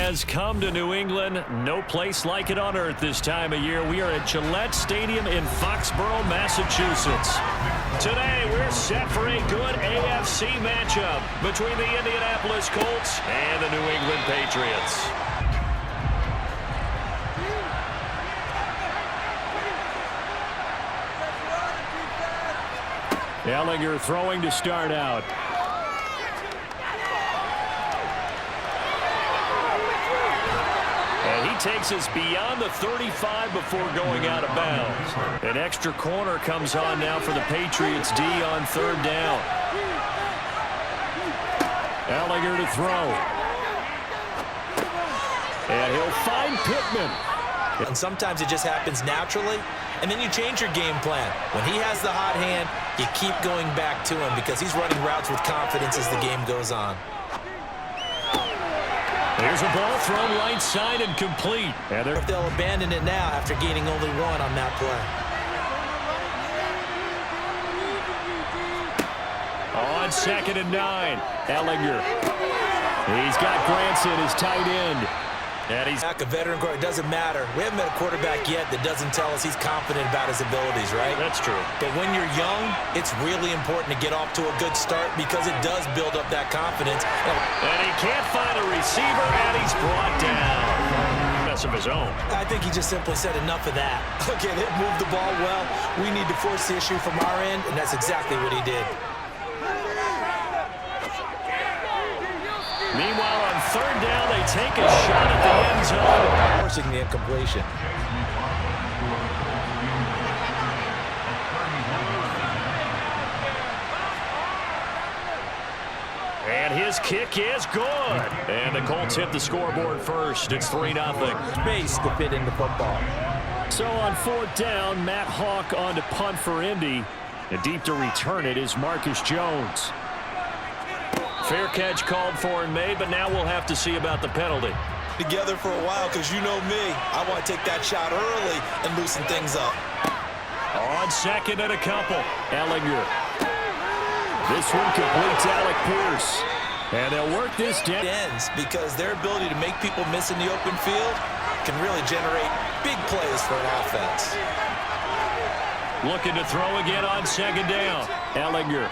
has come to New England. No place like it on earth this time of year. We are at Gillette Stadium in Foxborough, Massachusetts. Today, we're set for a good AFC matchup between the Indianapolis Colts and the New England Patriots. Ellinger throwing to start out. And he takes us beyond the 35 before going out of bounds. An extra corner comes on now for the Patriots D on third down. Ellinger to throw. And he'll find Pittman. And sometimes it just happens naturally, and then you change your game plan. When he has the hot hand, you keep going back to him because he's running routes with confidence as the game goes on. There's a ball thrown right side and complete. And if they'll abandon it now after gaining only one on that play. On 2nd and 9, Ellinger. He's got Granson, his tight end. And he's back, a veteran guard. It doesn't matter. We haven't met a quarterback yet that doesn't tell us he's confident about his abilities, right? That's true. But when you're young, it's really important to get off to a good start because it does build up that confidence. And he can't find a receiver, and he's brought down. Mess of his own. I think he just simply said enough of that. Okay, they moved the ball well. We need to force the issue from our end, and that's exactly what he did. Meanwhile, on third down, they take a shot at the end zone. Forcing the incompletion. And his kick is good. And the Colts hit the scoreboard first. It's 3-0. Space to fit in the football. So on fourth down, Matt Hawk on to punt for Indy. And deep to return it is Marcus Jones. Fair catch called for and made, but now we'll have to see about the penalty. Together for a while, because you know me. I want to take that shot early and loosen things up. On 2nd and a couple, Ellinger. This one completes Alec Pierce. And they'll work this down. Ends because their ability to make people miss in the open field can really generate big plays for an offense. Looking to throw again on 2nd down. Ellinger.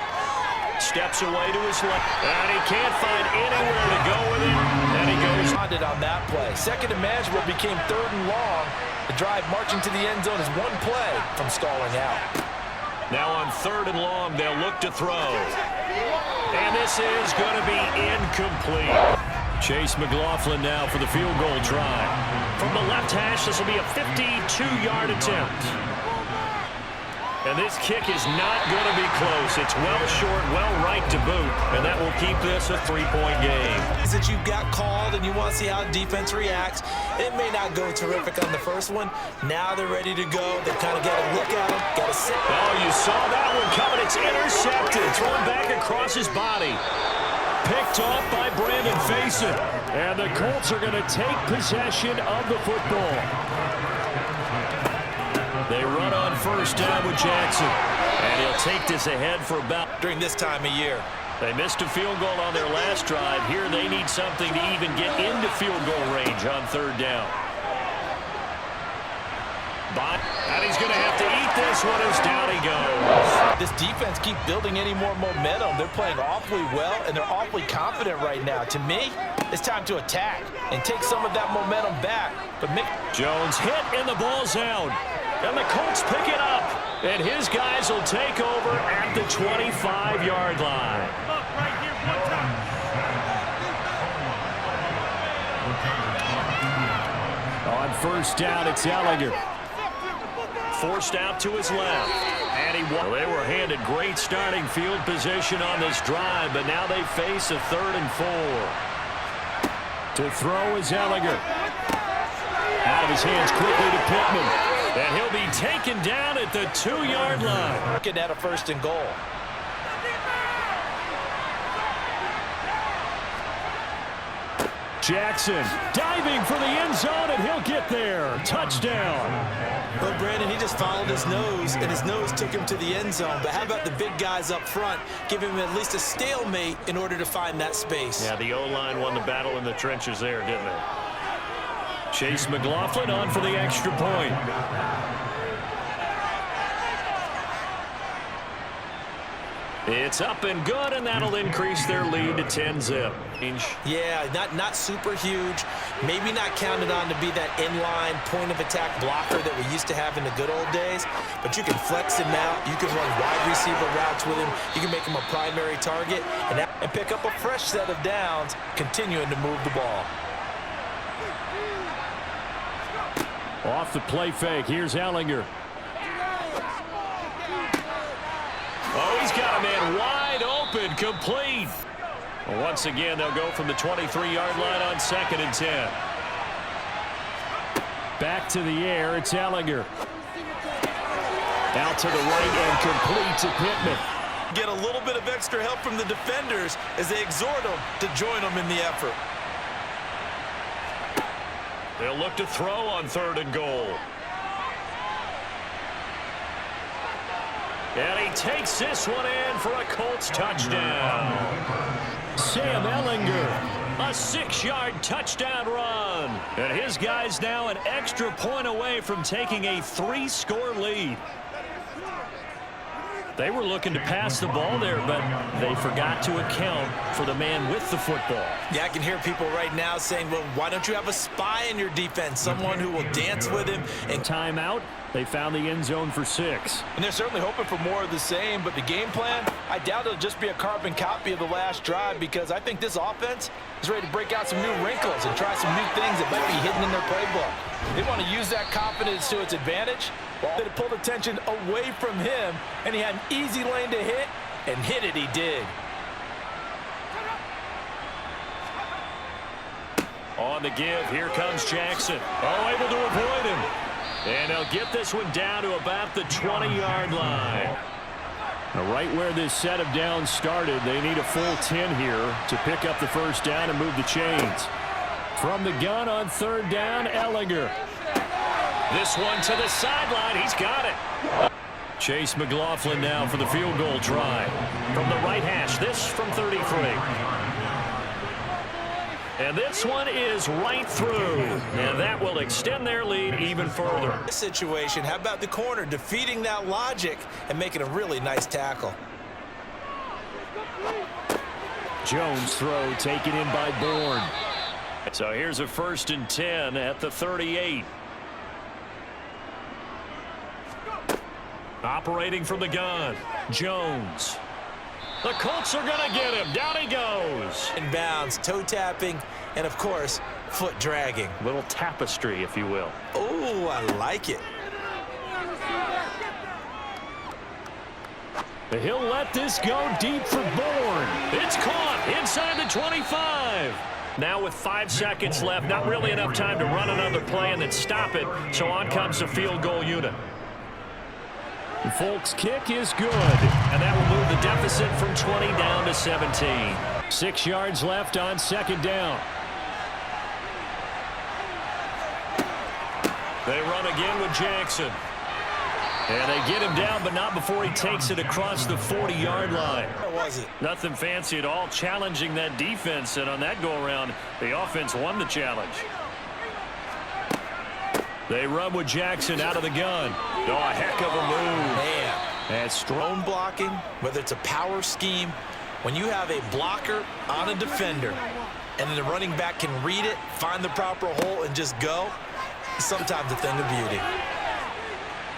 Steps away to his left, and he can't find anywhere to go with it, and he goes on that play. Second and manageable became 3rd and long. The drive marching to the end zone is one play from stalling out. Now on 3rd and long, they'll look to throw. And this is going to be incomplete. Chase McLaughlin now for the field goal try. From the left hash, this will be a 52-yard attempt. And this kick is not going to be close. It's well short, well right to boot. And that will keep this a 3-point game. That you've got called and you want to see how defense reacts. It may not go terrific on the first one. Now they're ready to go. They kind of got to look at him, got to sit. Oh, you saw that one coming. It's intercepted. Thrown back across his body. Picked off by Brandon Faison. And the Colts are going to take possession of the football. They run on first down with Jackson. And he'll take this ahead for about during this time of year. They missed a field goal on their last drive. Here they need something to even get into field goal range on 3rd down. And he's going to have to eat this one as down he goes. This defense keeps building any more momentum. They're playing awfully well, and they're awfully confident right now. To me, it's time to attack and take some of that momentum back. But Jones hit and the ball's out. And the Colts pick it up. And his guys will take over at the 25-yard line. On first down, it's Ellinger. Forced out to his left. And they were handed great starting field position on this drive, but now they face a 3rd and 4. To throw is Ellinger. Out of his hands quickly to Pittman. And he'll be taken down at the 2-yard line. Looking at a 1st and goal. Jackson diving for the end zone, and he'll get there. Touchdown. But Brandon, he just followed his nose, and his nose took him to the end zone. But how about the big guys up front? Give him at least a stalemate in order to find that space. Yeah, the O-line won the battle in the trenches there, didn't they? Chase McLaughlin on for the extra point. It's up and good, and that'll increase their lead to 10-zip. Yeah, not super huge. Maybe not counted on to be that inline point-of-attack blocker that we used to have in the good old days, but you can flex him out. You can run wide receiver routes with him. You can make him a primary target and pick up a fresh set of downs, continuing to move the ball. Off the play fake, here's Ellinger. Oh, he's got a man wide open, complete. Well, once again, they'll go from the 23-yard line on 2nd and 10. Back to the air, it's Ellinger. Out to the right and complete to Pittman. Get a little bit of extra help from the defenders as they exhort them to join them in the effort. They'll look to throw on 3rd and goal. And he takes this one in for a Colts touchdown. Sam Ellinger, a 6-yard touchdown run. And his guys now an extra point away from taking a 3-score lead. They were looking to pass the ball there, but they forgot to account for the man with the football. Yeah, I can hear people right now saying, well, why don't you have a spy in your defense, someone who will dance with him? And timeout, they found the end zone for 6. And they're certainly hoping for more of the same, but the game plan, I doubt it'll just be a carbon copy of the last drive, because I think this offense is ready to break out some new wrinkles and try some new things that might be hidden in their playbook. They want to use that confidence to its advantage. Well, they pulled attention away from him, and he had an easy lane to hit, and hit it he did. On the give, here comes Jackson. Oh, able to avoid him. And they'll get this one down to about the 20-yard line. Now, right where this set of downs started, they need a full 10 here to pick up the first down and move the chains. From the gun on 3rd down, Ellinger. This one to the sideline. He's got it. Chase McLaughlin now for the field goal try. From the right hash, this from 33. And this one is right through. And that will extend their lead even further. This situation, how about the corner defeating that logic and making a really nice tackle? Jones throw taken in by Bourne. So here's a 1st and 10 at the 38. Operating from the gun, Jones. The Colts are going to get him. Down he goes. Inbounds, toe tapping, and of course, foot dragging. Little tapestry, if you will. Oh, I like it. He'll let this go deep for Bourne. It's caught inside the 25. Now with 5 seconds left, not really enough time to run another play and then stop it. So on comes the field goal unit. Folks' kick is good, and that will move the deficit from 20 down to 17. 6 yards left on 2nd down. They run again with Jackson. And they get him down, but not before he takes it across the 40-yard line. Where was it? Nothing fancy at all, challenging that defense, and on that go-around, the offense won the challenge. They run with Jackson out of the gun. Oh, a heck of a move. Man. And Strong blocking, whether it's a power scheme, when you have a blocker on a defender, and then the running back can read it, find the proper hole, and just go, sometimes a thing of beauty.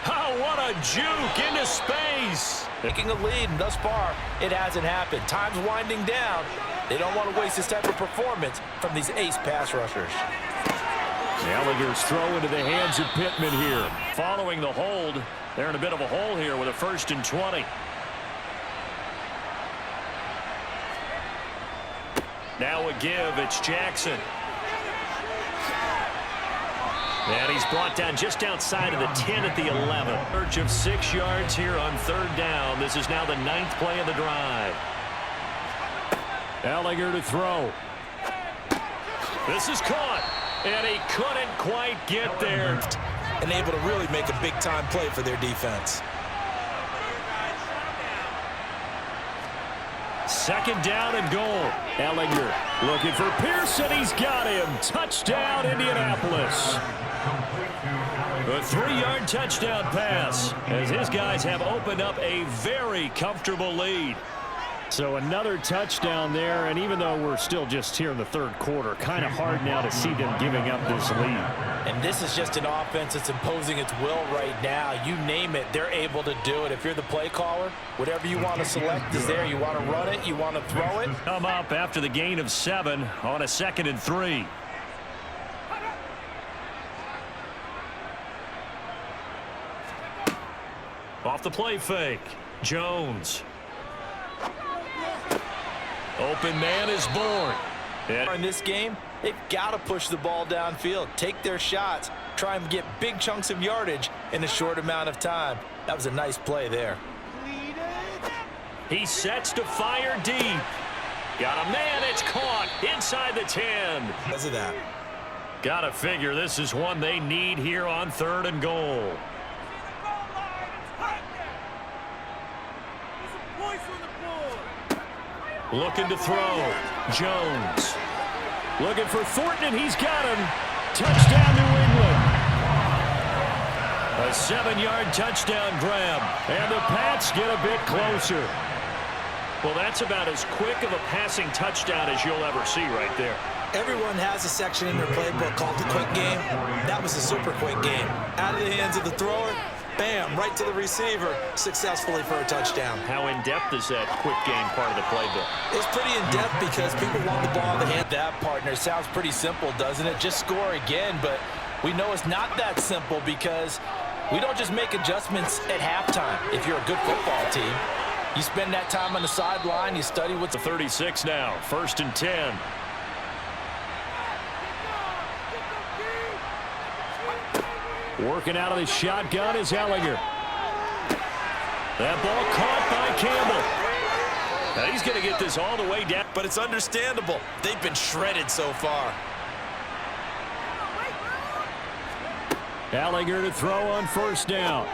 Oh, what a juke into space. Taking a lead, and thus far, it hasn't happened. Time's winding down. They don't want to waste this type of performance from these ace pass rushers. Ellinger's throw into the hands of Pittman here. Following the hold, they're in a bit of a hole here with a 1st and 20. Now a give, it's Jackson. And he's brought down just outside of the 10 at the 11. Search of 6 yards here on 3rd down. This is now the 9th play of the drive. Ellinger to throw. This is caught. And he couldn't quite get there. And able to really make a big-time play for their defense. Second down and goal. Ellinger looking for Pearson. He's got him. Touchdown, Indianapolis. A 3-yard touchdown pass as his guys have opened up a very comfortable lead. So another touchdown there, and even though we're still just here in the third quarter, kind of hard now to see them giving up this lead. And this is just an offense that's imposing its will right now. You name it, they're able to do it. If you're the play caller, whatever you want to select is there. You want to run it, you want to throw it. Come up after the gain of 7 on a 2nd and 3. Off the play fake. Jones. Open man is born. In this game, they've got to push the ball downfield, take their shots, try and get big chunks of yardage in a short amount of time. That was a nice play there. He sets to fire deep. Got a man, it's caught inside the 10. Because of that. Gotta figure this is one they need here on 3rd and goal. Looking to throw. Jones. Looking for Thornton, and he's got him. Touchdown, New England. A 7-yard touchdown grab. And the Pats get a bit closer. Well, that's about as quick of a passing touchdown as you'll ever see right there. Everyone has a section in their playbook called the quick game. That was a super quick game. Out of the hands of the thrower, bam, right to the receiver, successfully for a touchdown. How in-depth is that quick game part of the playbook? It's pretty in-depth because people want the ball in the hand. That, partner, sounds pretty simple, doesn't it? Just score again, but we know it's not that simple because we don't just make adjustments at halftime. If you're a good football team, you spend that time on the sideline, you study what's the 36 now, 1st and 10. Working out of the shotgun is Ellinger. That ball caught by Campbell. Now he's going to get this all the way down. But it's understandable. They've been shredded so far. Ellinger to throw on 1st down.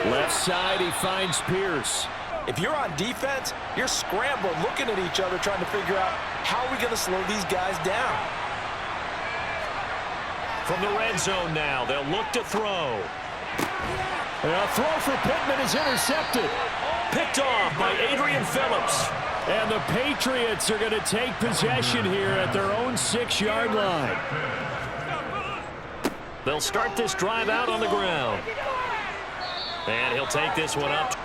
Left side, he finds Pierce. If you're on defense, you're scrambled, looking at each other, trying to figure out how are we going to slow these guys down. From the red zone now, they'll look to throw. A throw for Pittman is intercepted. Picked off by Adrian Phillips. And the Patriots are going to take possession here at their own 6-yard line. They'll start this drive out on the ground. And he'll take this one up.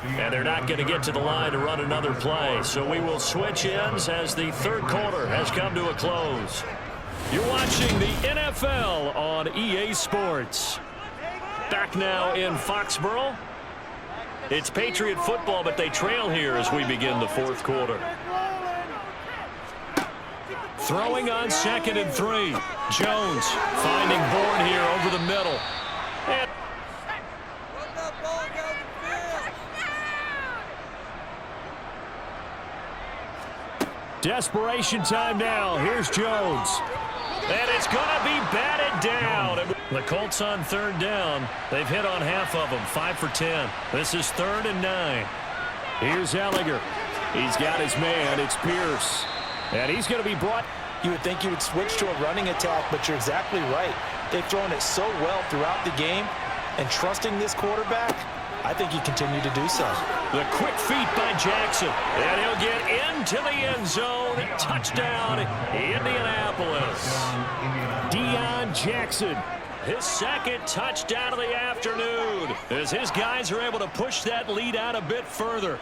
And they're not going to get to the line to run another play. So we will switch ends as the 3rd quarter has come to a close. You're watching the NFL on EA Sports. Back now in Foxborough. It's Patriot football, but they trail here as we begin the 4th quarter. Throwing on 2nd and 3. Jones finding Bourne here over the middle. And desperation time now. Here's Jones. And it's going to be batted down. The Colts on 3rd down. They've hit on half of them, 5 for 10. This is 3rd and 9. Here's Ellinger. He's got his man. It's Pierce. And he's going to be brought. You would think you would switch to a running attack, but you're exactly right. They've thrown it so well throughout the game, and trusting this quarterback, I think he continued to do so. The quick feet by Jackson. And he'll get into the end zone. Touchdown, Indianapolis. Deion Jackson. His 2nd touchdown of the afternoon as his guys are able to push that lead out a bit further.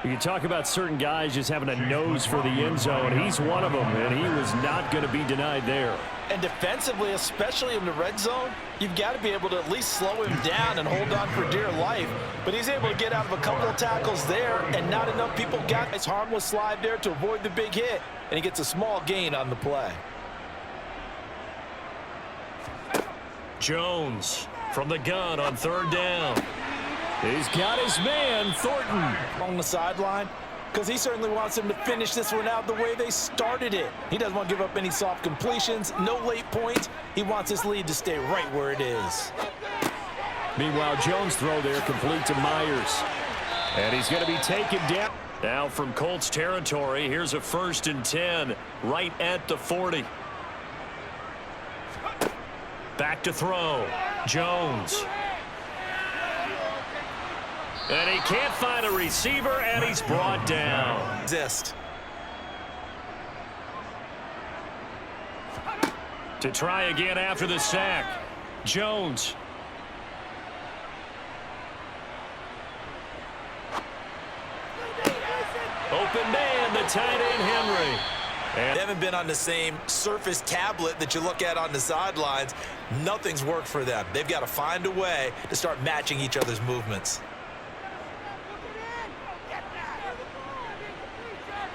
You talk about certain guys just having a nose for the end zone. He's one of them, and he was not going to be denied there. And defensively, especially in the red zone, you've got to be able to at least slow him down and hold on for dear life. But he's able to get out of a couple of tackles there, and not enough people got his harmless slide there to avoid the big hit, and he gets a small gain on the play. Jones from the gun on 3rd down. He's got his man, Thornton. On the sideline, because he certainly wants him to finish this one out the way they started it. He doesn't want to give up any soft completions, no late points. He wants his lead to stay right where it is. Meanwhile, Jones' throw there complete to Myers. And he's going to be taken down. Now from Colts territory, here's a 1st and 10 right at the 40. Back to throw. Jones. And he can't find a receiver, and he's brought down. To try again after the sack. Jones. Open man, the tight end, Henry. And they haven't been on the same surface tablet that you look at on the sidelines. Nothing's worked for them. They've got to find a way to start matching each other's movements.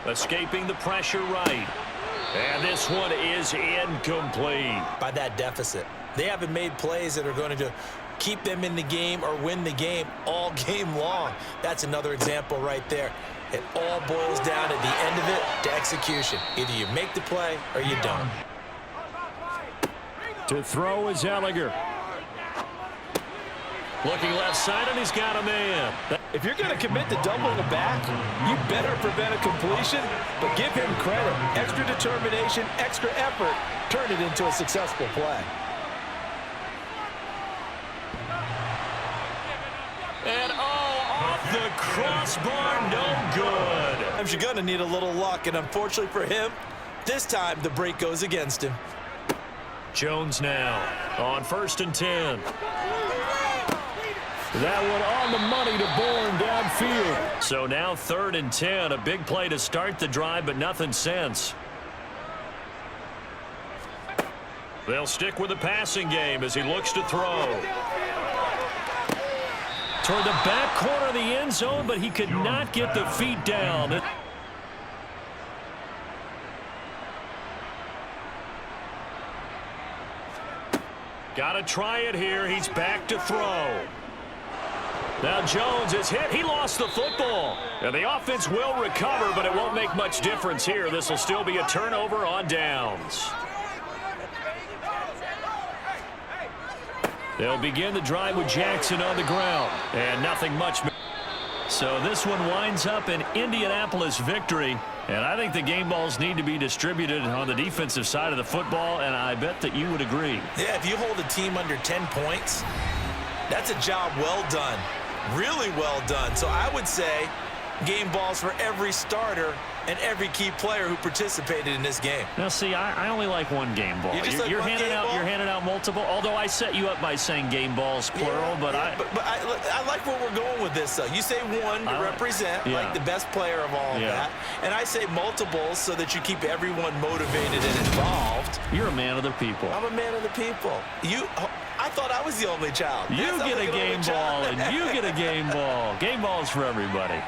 Escaping the pressure right. And this one is incomplete. By that deficit. They haven't made plays that are going to keep them in the game or win the game all game long. That's another example right there. It all boils down at the end of it to execution. Either you make the play or you don't. To throw is Ellinger. Looking left side, and he's got a man. If you're going to commit to doubling the back, you better prevent a completion, but give him credit. Extra determination, extra effort, turn it into a successful play. And off the crossbar, no good. You're going to need a little luck, and unfortunately for him, this time the break goes against him. Jones now on 1st and 10. That one on the money to Bourne downfield. So now 3rd and 10, a big play to start the drive, but nothing since. They'll stick with the passing game as he looks to throw. Toward the back corner of the end zone, but he could not get the feet down. Got to try it here. He's back to throw. Now Jones is hit. He lost the football. And the offense will recover, but it won't make much difference here. This will still be a turnover on downs. They'll begin the drive with Jackson on the ground. And nothing much. So this one winds up an Indianapolis victory. And I think the game balls need to be distributed on the defensive side of the football, and I bet that you would agree. Yeah, if you hold a team under 10 points, that's a job well done. Really well done. So I would say game balls for every starter and every key player who participated in this game. Now, see, I only like one game ball. You're handing out multiple. Although I set you up by saying game balls plural, but I like where we're going with this. Though you say one to represent like the best player of all of that, and I say multiples so that you keep everyone motivated and involved. You're a man of the people. I'm a man of the people. I thought I was the only child. You get a game ball, and you get a game ball. Game balls for everybody.